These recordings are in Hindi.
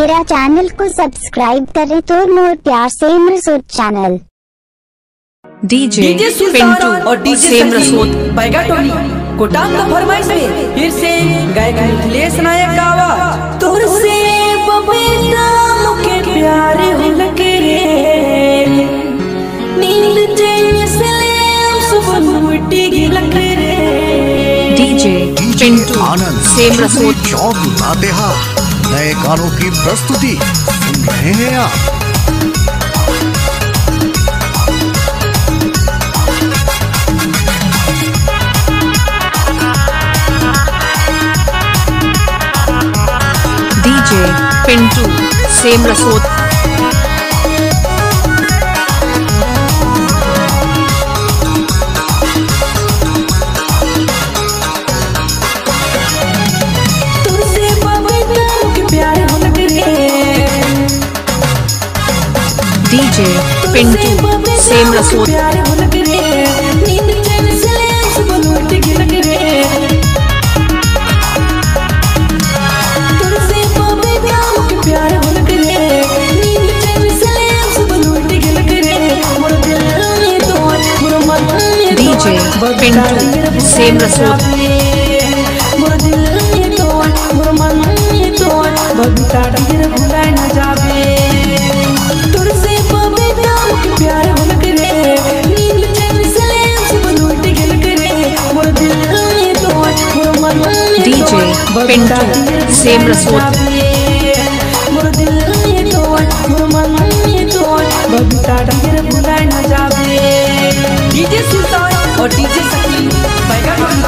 मेरा चैनल को सब्सक्राइब करें तो मोर प्यार से इमरसूद चैनल। डीजे पिंटू और डीजे सेम रसूद बैगाटोली कोटाम का फरमाइश में फिर से गायक मिथिलेश नायक का आवाज। तोर से बबीता मुके प्यारे हो लगे रे, नींद चैन से सुबह मिट्टी की लगे रे। डीजे पिंटू सेम रसूद शौक लातेहार नए गानों की प्रस्तुति सुन रहे हैं आप। डीजे पिंटू सेम रसूद डीजे पिंटू सेम रसूद डीजे पिंटू सेम रसूद डीजे पिंटू सेम रसूद डीजे सुल्तान और डीजे सकीन बैगाटोली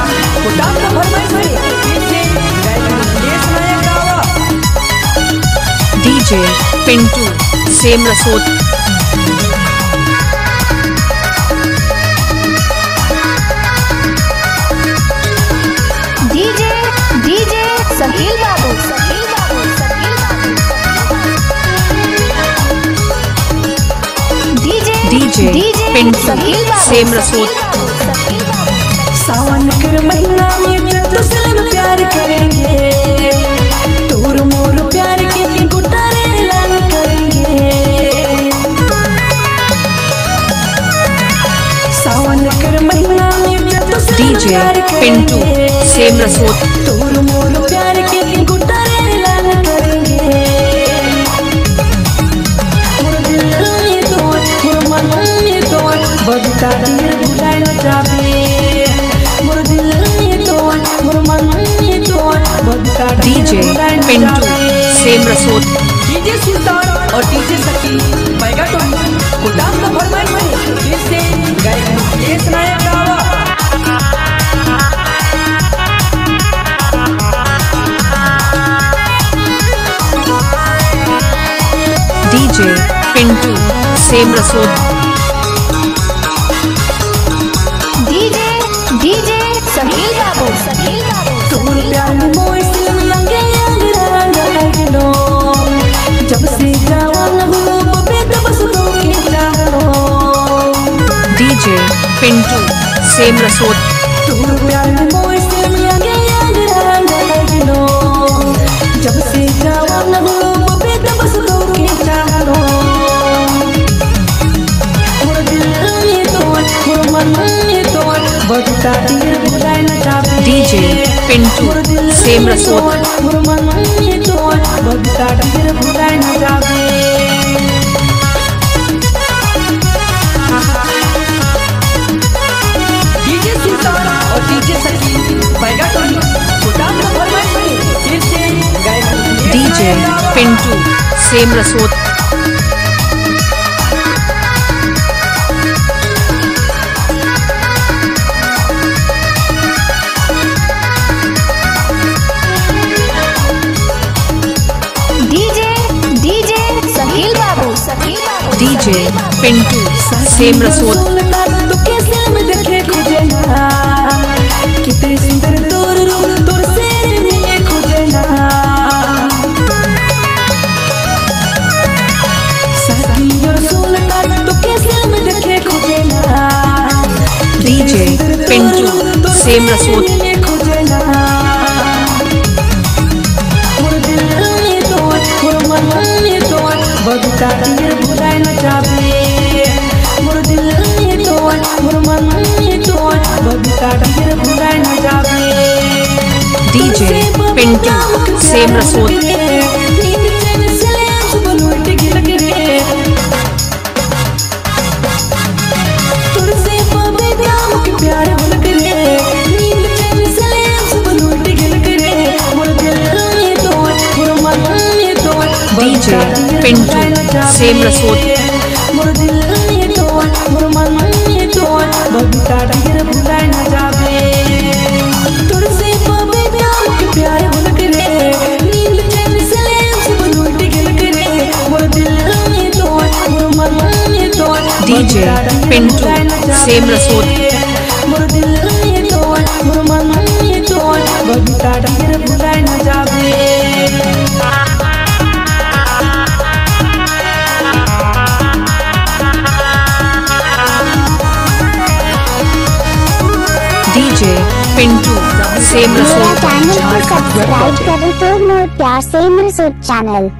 कोटाम का फरमाइश है फिर से गायक मिथिलेश नायक का आवाज। डीजे पिंटू सेम रसूद डीजे सकील बाबू डीजे पिंटू सेम रसूद सावन कर महीना में तुझसे प्यार करेंगे, तोर मोर प्यार के गुटारे ऐलान करेंगे। सावन कर महीना में तुझसे डीजे पिंटू सेम रसूद तोर मोर प्यार के गुटारे ऐलान करेंगे। मोर दिल में तो मोर मन में तो बबीता दिल भुलाए न जावे। मोर दिल में तो मोर मन में तो बबीता डीजे पिंटू सेम रसूद डीजे सुल्तान और डीजे सकीन बैगाटोली कोटाम का फरमाइश है फिर से गायक मिथिलेश नायक का डीजे पिंटू सेम रसूद डीजे सकील बाबू तोर प्यार में मोर दिल में लगे अंग लो, जब से जवान हो बबे तब सुनो के चाहो। डीजे पिंटू सेम रसूद तोर प्यार में मोर दिल में लगे अंग लो, जब से जवान हो बबे तब सुनो के चाहो। मोर दिल में तो मोर मन में तो बबीता दिल भुलाए न जावे। डीजे पिंटू सेम रसूद मोर मन में तो बबीता दिल भुलाए न जावे। डीजे सुल्तान और डीजे सकीन बैगाटोली कोटाम का फरमाइश है फिर से गायक डीजे पिंटू सेम रसूद डीजे सकील बाबू डीजे पिंटू सेम रसूद कितने सुंदर तोर रूप तोर से मिले खोजना। सखी और सुल्तान तो कैसे में देखे खोजना। डीजे पिंटू सेम रसूद खोजना। मोर दिल में तो मोर मन बबीता डियर भुलाए न जाबे मोर दिल ये तोड़ मोर मन ये तोड़ बबीता डियर भुलाए न जाबे डीजे पिंटू सेम रसोद नींद चैन से ले सुबह लौट के लग रे तुझसे बबीता मुझे प्यार हो लग रे नींद चैन से ले सुबह लौट के लग रे मोर दिल ये तोड़ मोर मन ये तोड़ डीजे पिंटू सेम रसोद मोर दिल ये तोड़ मोर मन ये तोड़ बबीता डियर भुलाए न जाबे तुझसे बबीता मुझे प्यार हो लग रे नींद चैन से ले सुबह लौट के लग रे मोर दिल ये तोड़ मोर मन ये तोड़ डीजे पिंटू सेम रसोद मोर दिल ये तोड़ मोर मन ये तोड़ बबीता डियर भुलाए न जाबे डीजे पिंटू सेम मेरा रसोद चैनल को सब्सक्राइब करें तो मोर प्यार से इमरसूद चैनल।